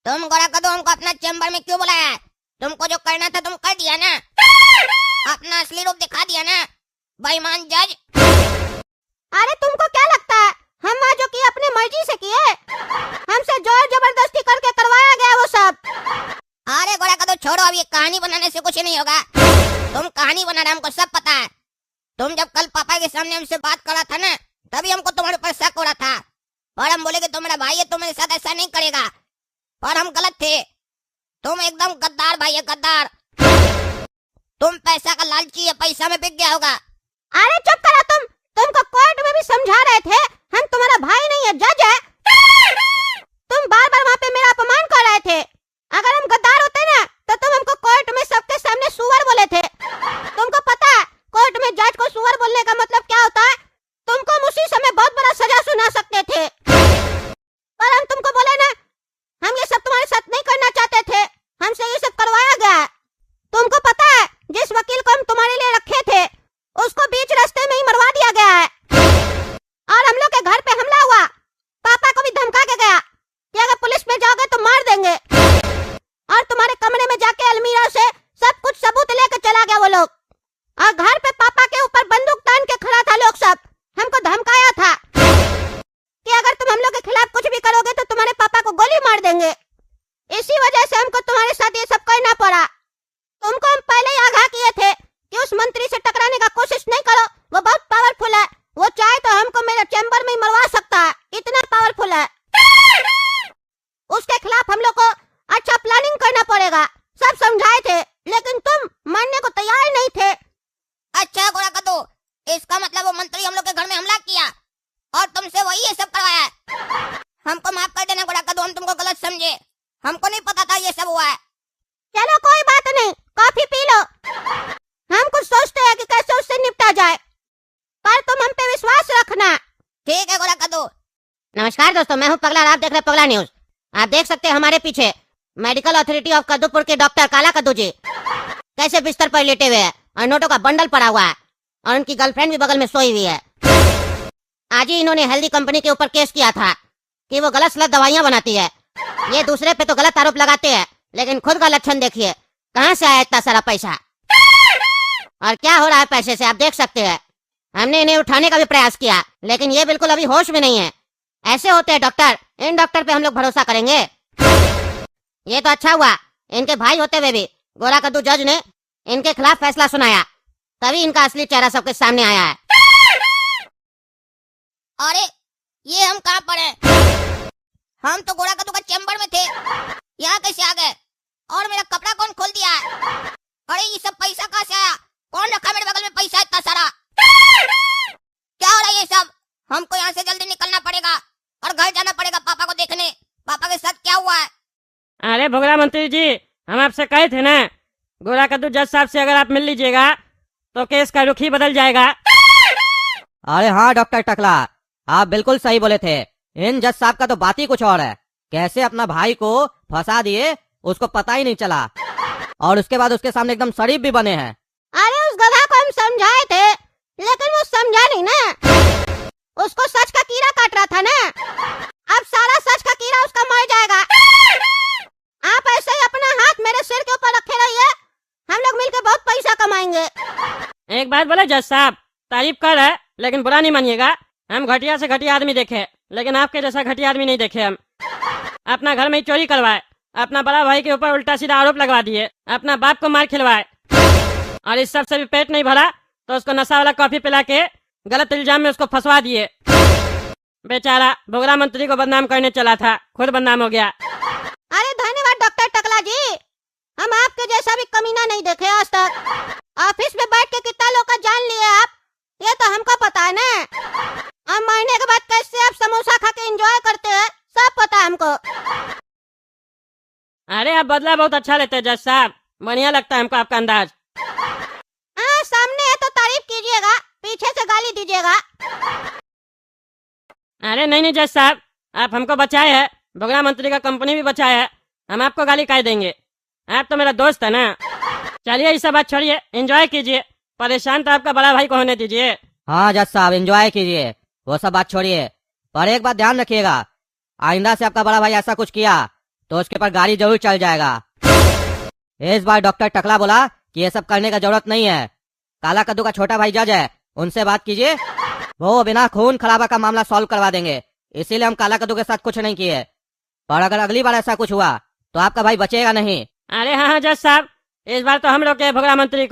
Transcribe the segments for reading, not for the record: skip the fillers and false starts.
तुम गोरा कदू हमको अपना चैम्बर में क्यों बुलाया? तुमको जो करना था तुम कर दिया ना, अपना असली रूप दिखा दिया ना बेईमान जज। अरे तुमको क्या लगता है हम वहाँ जो किए अपनी मर्जी से किए? हमसे जोर जबरदस्ती करके करवाया गया वो सब। अरे गोरा कदू छोड़ो, अब ये कहानी बनाने से कुछ नहीं होगा। तुम कहानी बना रहे, हमको सब पता है। तुम जब कल पापा के सामने हमसे बात करा था ना, तभी हमको तुम्हारे ऊपर शक हो रहा था। पर हम बोले कि तुम्हारा भाई है, तुम मेरे साथ ऐसा नहीं करेगा। पर हम गलत थे। तुम एकदम गद्दार भाई है, गद्दार। तुम पैसा का लालची है, पैसा में बिक गया होगा। अरे चुप करो तुमको कोर्ट में भी समझा रहे थे हम तुम्हारा भाई नहीं है, जज है। तुम बार बार वहाँ पे मेरा अपमान कर रहे थे। अगर हम गद्दार होते ना तो तुम हमको कोर्ट में सबके सामने सुअर बोले थे। तुमको पता है कोर्ट में जज को सुअर बोलने का मतलब क्या होता है? तुमको हम उसी समय बहुत बड़ा सजा सुना सकते थे। पर हम तुमको बोले ना, हम ये सब तुम्हारे साथ नहीं करना चाहते थे, हमसे ये सब करवाया गया है। तुमको पता है जिस वकील को हम तुम्हारे लिए रखे थे उसको बीच रास्ते में ही मरवा दिया गया है। और हम लोग के घर पे हमला हुआ, पापा को भी धमका के गया कि अगर पुलिस में जाओगे तो मार देंगे। और तुम्हारे कमरे में जाके अलमीरा से सब कुछ सबूत लेकर चला गया वो लोग। और घर पे पापा के ऊपर बंदूक तान के खड़ा था लोग सब, हमको धमकाया था कि अगर तुम हम लोग के खिलाफ कुछ भी करोगे तो तुम्हारे पापा को गोली मार देंगे। इसी वजह से हमको तुम्हारे साथ ये सब करना पड़ा। तुमको हम पहले ही आगाह किए थे कि उस मंत्री से टकराने का कोशिश नहीं करो, वो बहुत पावरफुल है। वो चाहे तो हमको मेरे चैम्बर में ही मरवा सकता है, इतना पावरफुल है। उसके खिलाफ हम लोग को अच्छा प्लानिंग करना पड़ेगा, सब समझाए थे, लेकिन तुम मानने को तैयार नहीं थे। अच्छा गोरा कदू, इसका मतलब वो मंत्री हम लोग के घर में हमला किया और तुमसे वही ये सब करवाया है। हमको माफ कर देना गोरा कदू, हम तुमको गलत समझे, हमको नहीं पता था ये सब हुआ है। चलो कोई बात नहीं, कॉफी पी लो। हम कुछ सोचते हैं कि कैसे उससे निपटा जाए, पर तुम हम पे विश्वास रखना। ठीक है गोरा कदू। नमस्कार दोस्तों, मैं हूं पगला और आप देख रहे हैं पगला न्यूज। आप देख सकते हैं हमारे पीछे मेडिकल अथॉरिटी ऑफ कद्दूपुर के डॉक्टर काला कद्दू जी कैसे बिस्तर पर लेटे हुए हैं और नोटों का बंडल पड़ा हुआ है और उनकी गर्लफ्रेंड भी बगल में सोई हुई है। आज ही इन्होंने हेल्दी कंपनी के ऊपर केस किया था कि वो गलत सलत दवाइयां बनाती है। ये दूसरे पे तो गलत आरोप लगाते हैं, लेकिन खुद का लक्षण देखिए, कहां से आया इतना सारा पैसा और क्या हो रहा है पैसे से, आप देख सकते हैं। हमने इन्हें उठाने का भी प्रयास किया, लेकिन ये बिल्कुल अभी होश में नहीं है। ऐसे होते हैं डॉक्टर, इन डॉक्टर पे हम लोग भरोसा करेंगे? ये तो अच्छा हुआ इनके भाई होते हुए भी गोरा कद्दू जज ने इनके खिलाफ फैसला सुनाया, तभी इनका असली चेहरा सबके सामने आया है। अरे ये हम कहाँ पड़े? हम तो गोरा कद्दू का चैम्बर में थे, यहाँ कैसे आ गए? और मेरा कपड़ा कौन खोल दिया है? अरे ये सब पैसा कहाँ से आया? कौन रखा मेरे बगल में पैसा इतना सारा? क्या हो रहा है ये सब? हमको यहाँ से जल्दी निकलना पड़ेगा और घर जाना पड़ेगा पापा को देखने, पापा के साथ क्या हुआ है। अरे भोगरा मंत्री जी, हम आपसे कहे थे ना, गोरा कद्दू जज साहब से अगर आप मिल लीजिएगा तो केस का रुख ही बदल जाएगा। अरे हाँ डॉक्टर टकला, आप बिल्कुल सही बोले थे। इन जज साहब का तो बात ही कुछ और है। कैसे अपना भाई को फंसा दिए उसको पता ही नहीं चला, और उसके बाद उसके सामने एकदम शरीफ भी बने हैं। अरे उस गधा को हम समझाए थे, लेकिन वो समझा नहीं ना। उसको सच का कीड़ा काट रहा था ना, अब सारा सच का कीड़ा उसका मर जाएगा। आप ऐसे ही अपना हाथ मेरे सिर के ऊपर रखे रहिए, हम लोग मिलकर बहुत पैसा कमाएंगे। एक बात बोले जज साहब, तारीफ कर है लेकिन बुरा नहीं मानिएगा। हम घटिया से घटिया आदमी देखे, लेकिन आपके जैसा घटिया आदमी नहीं देखे। हम अपना घर में ही चोरी करवाए, अपना बड़ा भाई के ऊपर उल्टा सीधा आरोप लगवा दिए, अपना बाप को मार खिलवाए, और इस सब से भी पेट नहीं भरा तो उसको नशा वाला कॉफी पिला के गलत इल्जाम में उसको फंसवा दिए। बेचारा भोगरा मंत्री को बदनाम करने चला था, खुद बदनाम हो गया। अरे धन्यवाद डॉक्टर टकला जी, हम आपके जैसा भी कमीना नहीं देखे आज तक। ऑफिस में बैठ के कितना लोग का जान लिए आप, ये तो हमको पता है ना। हम मरने के बाद कैसे आप समोसा खा के एंजॉय करते हैं, सब पता है हमको। अरे आप बदला बहुत अच्छा लेते हैं जज साहब, बढ़िया लगता है हमको आपका अंदाज। हाँ सामने है तो तारीफ कीजिएगा, पीछे से गाली दीजिएगा। अरे नहीं नहीं जज साहब, आप हमको बचाए हैं, भोगरा मंत्री का कंपनी भी बचाया है, हम आपको गाली काहे देंगे? आप तो मेरा दोस्त है ना। चलिए ये सब बात छोड़िए, एंजॉय कीजिए, परेशान तो आपका बड़ा भाई को होने दीजिए। हाँ जज साहब एंजॉय कीजिए, वो सब बात छोड़िए, पर एक बात ध्यान रखिएगा, आइंदा से आपका बड़ा भाई ऐसा कुछ किया तो उसके ऊपर गाड़ी जरूर चल जाएगा। इस बार डॉक्टर टकला बोला कि ये सब करने का जरूरत नहीं है। काला कद्दू का छोटा भाई जज है, उनसे बात कीजिए, वो बिना खून खराबा का मामला सॉल्व करवा देंगे। इसीलिए हम काला कद्दू के साथ कुछ नहीं किए। पर अगर अगली बार ऐसा कुछ हुआ तो आपका भाई बचेगा नहीं। अरे हाँ जज साहब, इस बार तो हम लोग के भोगड़ा मंत्री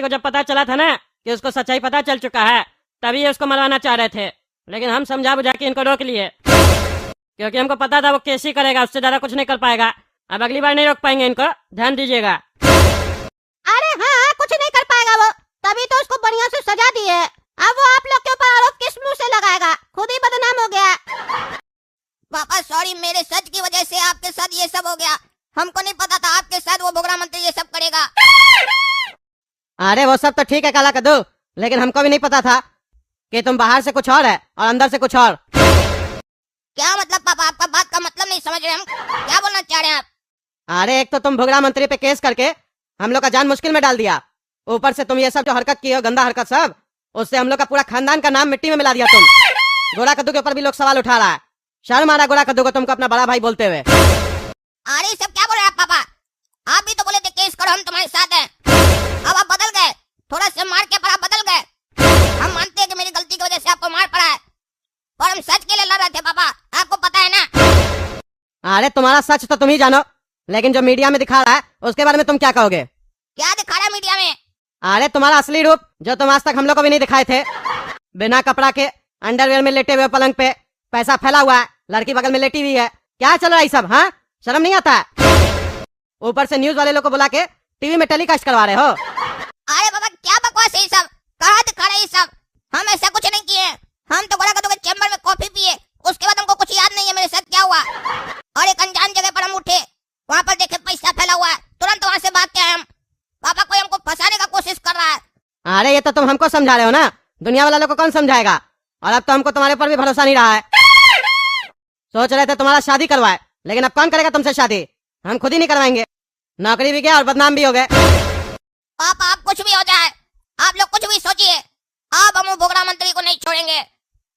को जब पता चला था ना कि उसको सच्चाई पता चल चुका है, तभी ये उसको मरवाना चाह रहे थे। लेकिन हम समझा बुझा के इनको रोक लिए, क्योंकि हमको पता था वो केस ही करेगा, उससे ज्यादा कुछ नहीं कर पाएगा। अब अगली बार नहीं रोक पाएंगे इनको, ध्यान दीजिएगा। अरे हाँ, कुछ नहीं कर पाएगा वो, तभी तो उसको बढ़िया से सजा दी है। अब वो आप लोग के ऊपर आरोप किस मुंह से लगाएगा, खुद ही बदनाम हो गया। पापा सॉरी, मेरे सच की वजह से आपके साथ ये सब हो गया। हमको नहीं पता था आपके साथ वो भोगड़ा मंत्री ये सब करेगा। अरे वो सब तो ठीक है काला कद्दू, लेकिन हमको भी नहीं पता था कि तुम बाहर से कुछ और है और अंदर से कुछ और। क्या मतलब पापा, आपका बात का मतलब नहीं समझ रहे हम, क्या बोलना चाह रहे हैं आप? अरे एक तो तुम भोगड़ा मंत्री पे केस करके हम लोग का जान मुश्किल में डाल दिया, ऊपर से तुम ये सब जो हरकत की हो, गंदा हरकत सब, उससे हम लोग का पूरा खानदान का नाम मिट्टी में मिला दिया तुम। गोरा कद्दू के ऊपर भी लोग सवाल उठा रहा है। शर्म आ रहा गोरा कद्दू को तुमको अपना बड़ा भाई बोलते हुए। अरे सब क्या बोल रहे हैं आप पापा? आप भी तो बोले थे केस करो, हम तुम्हारे साथ हैं। अब आप बदल गए, थोड़ा से मार के पर आप बदल गए। हम मानते हैं कि मेरी गलती की वजह से आपको मार पड़ा है, पर हम सच के लिए लड़ रहे थे पापा, आपको पता है ना। अरे तुम्हारा सच तो तुम ही जानो, लेकिन जो मीडिया में दिखा रहा है उसके बारे में तुम क्या कहोगे? क्या दिखा रहा है मीडिया में? अरे तुम्हारा असली रूप जो तुम आज तक हम लोग को भी नहीं दिखाए थे। बिना कपड़ा के अंडरवेयर में लेटे हुए पलंग पे, पैसा फैला हुआ है, लड़की बगल में लेटी हुई है, क्या चल रहा है सब? हाँ, शर्म नहीं आता है? ऊपर से न्यूज वाले लोग को बुला के टीवी में टेलीकास्ट करवा रहे हो। अरे बाबा क्या बकवास है ये सब, कहाँ दिखा रहे हैं ये सब? हम ऐसा कुछ नहीं किए, हम तो गोरा कद्दू के चैम्बर में कॉफी पिए, उसके बाद हमको कुछ याद नहीं है मेरे साथ क्या हुआ। और एक अनजान जगह पर हम उठे, वहाँ पर देखे पैसा फैला हुआ है, तुरंत वहाँ से भाग के आए हम। पापा कोई हमको फंसाने का कोशिश कर रहा है। अरे ये तो तुम हमको समझा रहे हो ना, दुनिया वाला लोग को कौन समझाएगा? और अब तो हमको तुम्हारे ऊपर भी भरोसा नहीं रहा है। सोच रहे थे तुम्हारा शादी करवाए, लेकिन अब कौन करेगा तुमसे शादी? हम खुद ही नहीं करवाएंगे। नौकरी भी गया और बदनाम भी हो गए। पापा आप कुछ भी हो जाए, आप लोग कुछ भी सोचिए, अब हम वो भोगड़ा मंत्री को नहीं छोड़ेंगे।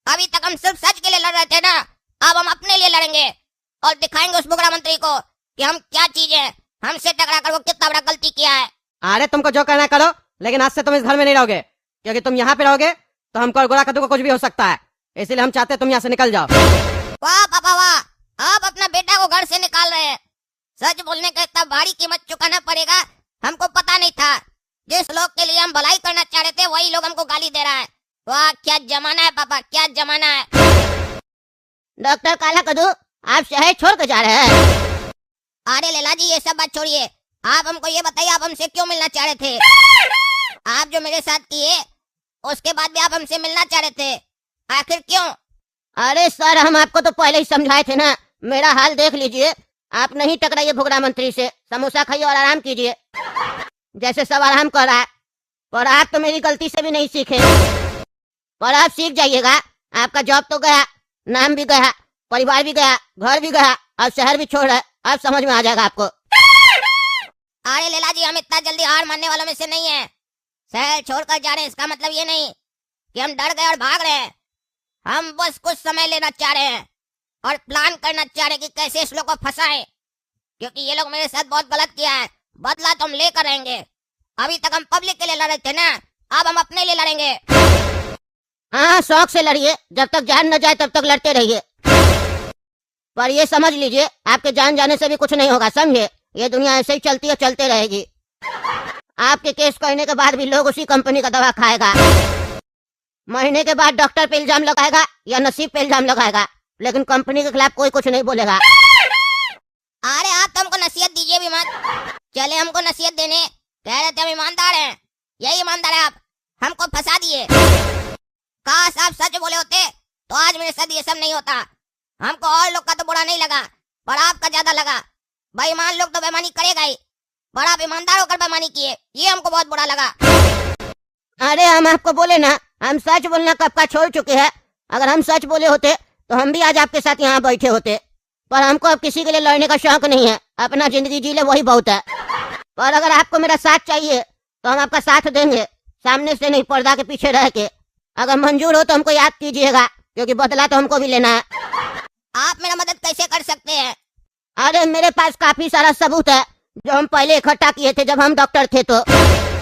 अभी तक हम सिर्फ सच के लिए लड़ रहे थे ना, अब हम अपने लिए लड़ेंगे और दिखाएंगे उस भोगड़ा मंत्री को कि हम क्या चीज है, हमसे टकरा कर वो कितना बड़ा गलती किया है। अरे तुमको जो करना करो, लेकिन आज से तुम इस घर में नहीं रहोगे, क्योंकि तुम यहाँ पे रहोगे तो हमको और गोरा कद्दू को कुछ भी हो सकता है। इसीलिए हम चाहते तुम यहाँ से निकल जाओ। वाह पापा वाह, आप अपना बेटा को घर से निकाल रहे हैं। सच बोलने का इतना भारी कीमत चुकाना पड़ेगा, हमको पता नहीं था। जिस लोग के लिए हम भलाई करना चाह रहे थे वही लोग हमको गाली दे रहा है। वाह क्या जमाना है पापा, क्या जमाना है। डॉक्टर काला कद्दू, आप शहर छोड़ कर जा रहे हैं? अरे लैला जी ये सब बात छोड़िए, आप हमको ये बताइए आप हमसे क्यों मिलना चाह रहे थे? आप जो मेरे साथ किए उसके बाद भी आप हमसे मिलना चाह रहे थे, आखिर क्यों? अरे सर, हम आपको तो पहले ही समझाए थे ना। मेरा हाल देख लीजिए, आप नहीं टकराइए भोगड़ा मंत्री से, समोसा खाइए और आराम कीजिए, जैसे सब आराम कर रहा है। पर आप तो मेरी गलती से भी नहीं सीखे, पर आप सीख जाइएगा। आपका जॉब तो गया, नाम भी गया, परिवार भी गया, घर भी गया, अब शहर भी छोड़ रहे, अब समझ में आ जाएगा आपको। अरे लैला जी हम इतना जल्दी हार मानने वालों में से नहीं है। शहर छोड़कर जा रहे हैं इसका मतलब ये नहीं कि हम डर गए और भाग रहे हैं। हम बस कुछ समय लेना चाह रहे हैं और प्लान करना चाह रहे हैं कि कैसे इस लोग को फंसाएं, क्योंकि ये लोग मेरे साथ बहुत गलत किया है। बदला तो हम लेकर रहेंगे। अभी तक हम पब्लिक के लिए लड़ रहे थे ना, अब हम अपने लिए लड़ेंगे। हाँ, शौक से लड़िए, जब तक जान न जाए तब तक लड़ते रहिए। पर ये समझ लीजिए, आपके जान जाने से भी कुछ नहीं होगा, समझे? ये दुनिया ऐसे ही चलती है, चलते रहेगी। आपके केस करने के बाद भी लोग उसी कंपनी का दवा खाएगा। महीने के बाद डॉक्टर पे इल्जाम लगाएगा या नसीब पे इल्जाम लगाएगा, लेकिन कंपनी के खिलाफ कोई कुछ नहीं बोलेगा। अरे आप तो हमको नसीहत दीजिए भी मत, चले हमको नसीहत देने। कह रहे थे हम ईमानदार हैं, यही ईमानदार है आप, हमको फंसा दिए। काश आप सच बोले होते तो आज मेरे साथ ये सब नहीं होता। हमको और लोग का तो बुरा नहीं लगा, पर आपका ज्यादा लगा। बेईमान लोग तो बेईमानी करेगा ही, पर आप ईमानदार होकर बेईमानी किए, ये हमको बहुत बुरा लगा। अरे हम आपको बोले ना, हम सच बोलना कब का छोड़ चुके हैं। अगर हम सच बोले होते तो हम भी आज आपके साथ यहाँ बैठे होते, पर हमको अब किसी के लिए लड़ने का शौक नहीं है। अपना जिंदगी जी ले वही बहुत है। पर अगर आपको मेरा साथ चाहिए तो हम आपका साथ देंगे, सामने से नहीं, पर्दा के पीछे रह के। अगर मंजूर हो तो हमको याद कीजिएगा, क्योंकि बदला तो हमको भी लेना है। आप मेरा मदद कैसे कर सकते हैं? अरे अरे मेरे पास काफी सारा सबूत है जो हम पहले इकट्ठा किए थे जब हम डॉक्टर थे, तो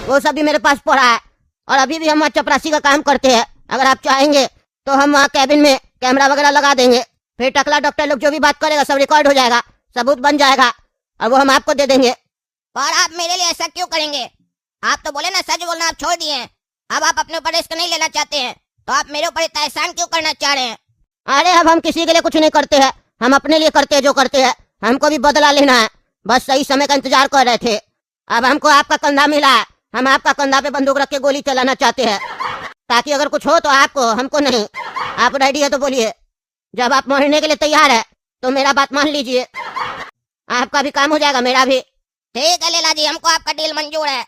वो सब भी मेरे पास पड़ा है। और अभी भी हम वहाँ चपरासी का काम करते हैं। अगर आप चाहेंगे तो हम वहाँ कैबिन में कैमरा वगैरह लगा देंगे, फिर टकला डॉक्टर लोग जो भी बात करेगा सब रिकॉर्ड हो जाएगा, सबूत बन जाएगा और वो हम आपको दे देंगे। पर आप मेरे लिए ऐसा क्यों करेंगे? आप तो बोले ना सच बोलना आप छोड़ दिए हैं, अब आप अपने ऊपर रिस्क नहीं लेना चाहते हैं, तो आप मेरे ऊपर इतना एहसान क्यों करना चाह रहे हैं? अरे अब हम किसी के लिए कुछ नहीं करते हैं, हम अपने लिए करते हैं जो करते हैं। हमको भी बदला लेना है, बस सही समय का इंतजार कर रहे थे। अब हमको आपका कंधा मिला है, हम आपका कंधा पे बंदूक रख के गोली चलाना चाहते हैं, ताकि अगर कुछ हो तो आपको, हमको नहीं। आप रेडी है तो बोलिए, जब आप मरने के लिए तैयार है तो मेरा बात मान लीजिए, आपका भी काम हो जाएगा, मेरा भी। ठीक है लैला जी, हमको आपका डील मंजूर है।